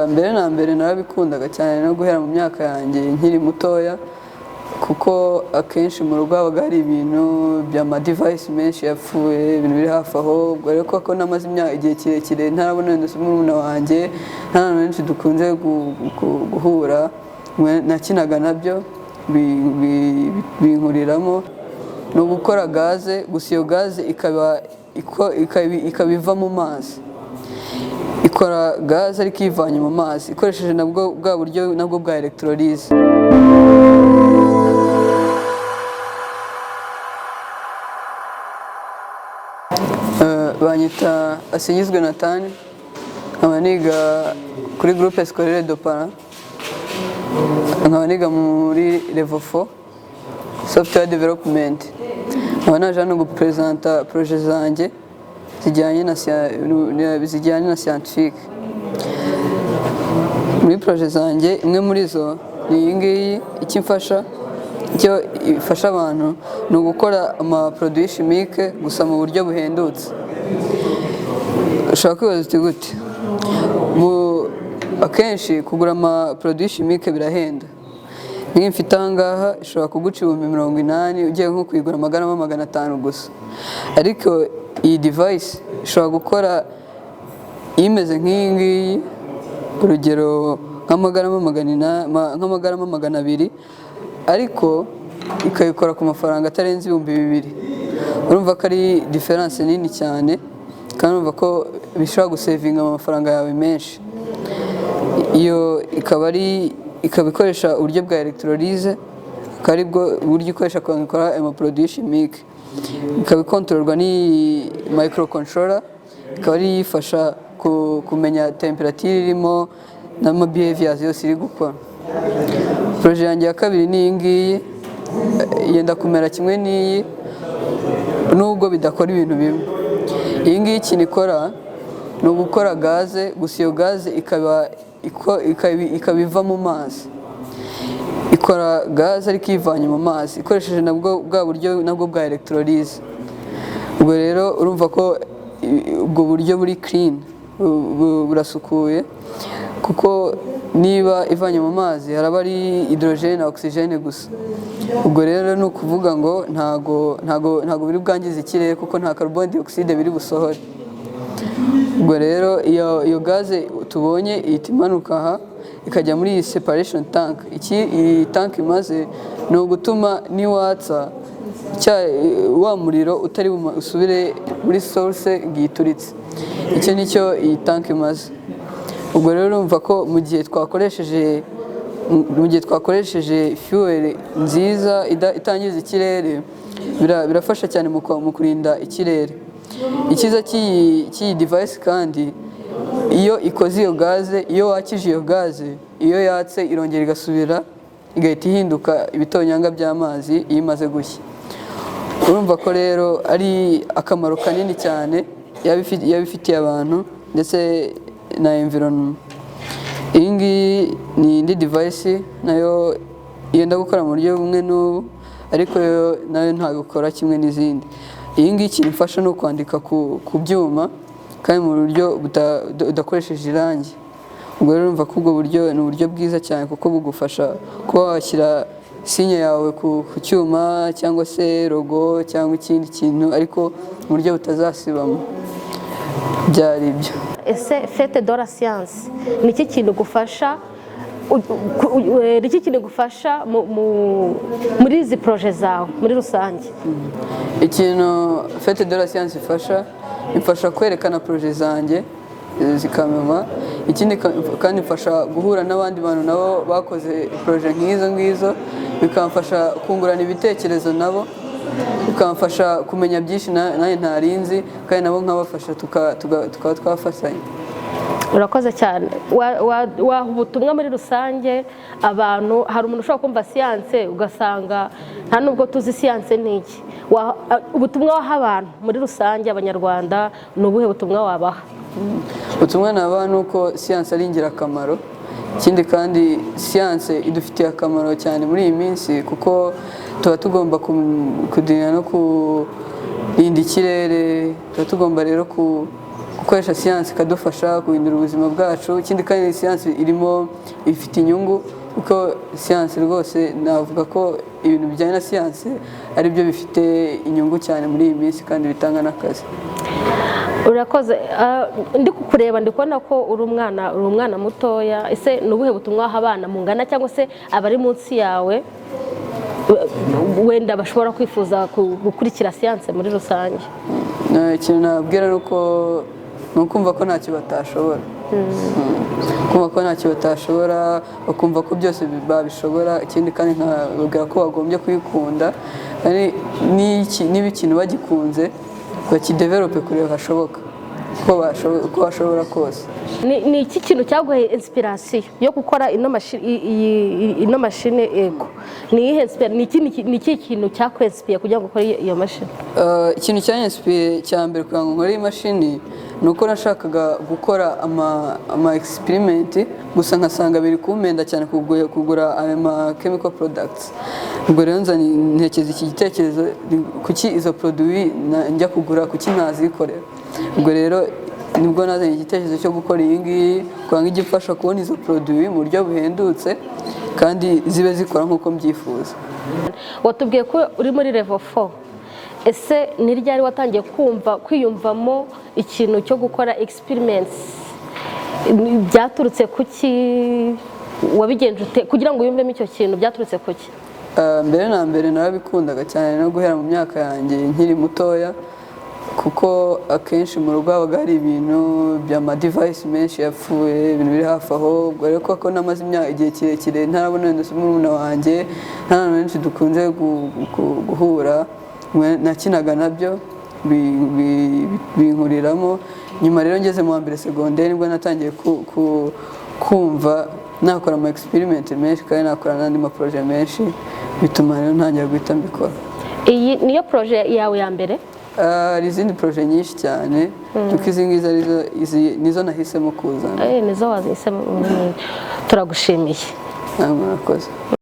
mbere na mbere narabikundaga cyane no guhera mu myaka yanjye nkiri mutoya, kuko akenshi mu rugo habaga hari ibintu by'ama device menshi yapfuye, ibintu biri hafi aho. Ubwo rero ko namaze igihe kirekire ntarabona wenda murumuna wanjye, nta bantu benshi dukunze guhura, nakinaga nabyo binkuriramo no gukora gaze. Gusa iyo gaze ikaba iva mu mazi, ikora gaze ariko ivanye mu mazi ikoresheje nabwo bwa buryo nabwo bwa electrolyse. Banyita Asingizwe Nathan, nkaba niga kuri groupe scolaire de Parent, nkaba niga muri level 4 software development. Nkaba naje hano gupresenta projet zanjye zijyanye na scientifique. Muri projet zanjye imwe muri zo ni iyi ngiyi. Icyo ifasha abantu ni ugukora ama produit chimique gusa mu buryo buhendutse. Ushobora kwibaza uti gute? Akenshi kugura ama produit chimique birahenda. Nk'iyi mfite aha ngaha ishobora kuguca ibihumbi 80 ugiye nko kuyigura amagarama 500 gusa, ariko iyi device ishobora gukora imeze nk'iyi ngiyi, urugero nk'amagarama 200, ariko ikayikora ku mafaranga atarenze ibihumbi 2000. Urumva ko ari difference nini cyane, kandi urumva ko bishobora gusevinga amafaranga yawe menshi. Iyo ikaba ikoresha uburyo bwa electrolyse, akaba bwo uburyo ikoresha gukora ama produit chimique. Ikaba ikontororwa ni microcontroller, ikaba ari yifasha kumenya temperature irimo n'ama behaviors yose iri gukora. Projet yanjye ya kabiri ni iyi ngiyi, yenda kumera kimwe n'iyi nubwo bidakora ibintu bimwe. Iyi ngiyi ikintu ikora ni ugukora gaze, gusa iyo gaze ikaba iva mu mazi, ikora gaze ariko ivanye mu mazi ikoresheje nabwo bwa buryo nabwo bwa electrolyse. Ubwo rero urumva ko ubwo buryo buri clean, burasukuye, kuko niba ivanye mu mazi haraba ari hydrogene na oxygene gusa. Ubwo rero ni ukuvuga ngo ntago biri bwangize ikirere, kuko nta carbon dioxide biri busohore. Ubwo rero iyo gaze tubonye ihita imanuka aha ikajya muri iyi separation tank. Iyi tank imaze ni ugutuma niwatsa wa muriro utari usubire muri source ngituritse. Icyo nicyo iyi tank imaze. Ubwo rero urumva ko mu gihe twakoresheje fuel nziza itangiza ikirere, birafasha cyane mu kurinda ikirere. Icyiza cy'iyi device kandi, iyo ikoze iyo gaze, iyo wakije iyo gaze, iyo yatse irongera igasubira igahita ihinduka ibitonyanga by'amazi iyo imaze gushya. Urumva ko rero ari akamaro kanini cyane yabifitiye abantu ndetse na environment. Iyi ngiyi ni indi device nayo yenda gukora mu buryo bumwe n'ubu, ariko nayo ntabwo ikora kimwe n'izindi. Iyi ngiyi ikintu ifasha no kwandika ku byuma, kandi mu buryo udakoresheje irangi. Ubwo rero urumva ko ubwo buryo ni uburyo bwiza cyane, kuko bugufasha kuba washyira sinye yawe ku cyuma cyangwa se logo cyangwa ikindi kintu, ariko mu buryo butazasibamo. Byari ibyo. Ese fete de la science ni iki kintu gufasha muri izi projet zawe muri rusange? Ikintu fete de la science ifasha kwerekana projet zanjye zikamenywa. Ikindi kandi ifasha guhura n'abandi bantu nabo bakoze projet nk'izo ngizo, bikamfasha kungurana ibitekerezo nabo, bikamfasha kumenya byinshi nanjye ntarinzi, kandi nabo nkabafasha tukaba twafatanya. Urakoze cyane. Waha ubutumwa muri rusange abantu, hari umuntu ushobora kumva siyanse ugasanga nta nubwo tuzi siyanse ni iki. Ubutumwa waha abantu muri rusange, abanyarwanda, ni ubuhe butumwa wabaha? Ubutumwa nabaha ni uko siyanse ari ingirakamaro. Ikindi kandi siyanse idufitiye akamaro cyane muri iyi minsi, kuko tuba tugomba kudinya no kurinda ikirere, tuba tugomba rero gukoresha siyansi ikadufasha guhindura ubuzima bwacu. Ikindi kandi siyansi ifite inyungu, kuko siyansi rwose navuga ko ibintu bijyanye na siyansi ari byo bifite inyungu cyane muri iyi minsi kandi bitanga n'akazi. Urakoze. Ndi kukureba ndi kubona ko uri umwana mutoya. Ese ni ubuhe butumwa waha abana mungana cyangwa se abari munsi yawe wenda bashobora kwifuza gukurikira siyanse muri rusange? Ikintu nababwira ni ukumva ko ntacyo batashobora, kumva ko ntacyo batashobora, bakumva ko byose babishobora. Ikindi kandi nkababwira ko bagombye kwikunda, niba ikintu bagikunze bakidevelope kureba hashoboka, ko bashobora kose. Ni iki kintu cyaguhaye inspiration yo gukora ino mashine ego? Ni iki kintu cyakwensipiye kugira ngo ukore iyo mashine? Ikintu cyanyensipiye cya mbere kugira ngo nkore iyi mashini ni uko nashakaga gukora ama experiment, gusa nkasanga biri kumpenda cyane kugura ama chemical products. Ubwo rero ntekereza iki gitekerezo, kuki izo produit njya kugura, kuki ntazikorera. Ubwo rero nibwo nazanye igitekerezo cyo gukora iyi ngiyi kugira ngo igifasha kubona izo produit mu buryo buhendutse kandi zibe zikora nk'uko mbyifuza. Watubwiye ko uri muri level 4. Ese ni ryari watangiye kwiyumvamo ikintu cyo gukora experiments? Byaturutse kuki? Wabigenje ute kugira ngo uyumvemo icyo kintu? Byaturutse kuki? Mbere na mbere narabikundaga cyane no guhera mu myaka yanjye nkiri mutoya, kuko akenshi mu rugo habaga hari ibintu by'ama device menshi yapfuye, ibintu biri hafi aho. Ubwo rero ko namaze igihe kirekire ntarabona wenda n'umwana wanjye, nta bantu benshi dukunze guhura, nakinaga nabyo binkuriramo. Nyuma rero ngeze mu wa mbere segonderi nibwo natangiye kumva nakora ama experiment menshi kandi nakora n'andi ma projet menshi, bituma rero ntangira guhita mbikora. Iyi niyo projet yawe ya mbere? Hari izindi projet nyinshi cyane, kuko izi ngizi nizo nahisemo kuzana. Nizo wahisemo. Turagushimiye. Murakoze.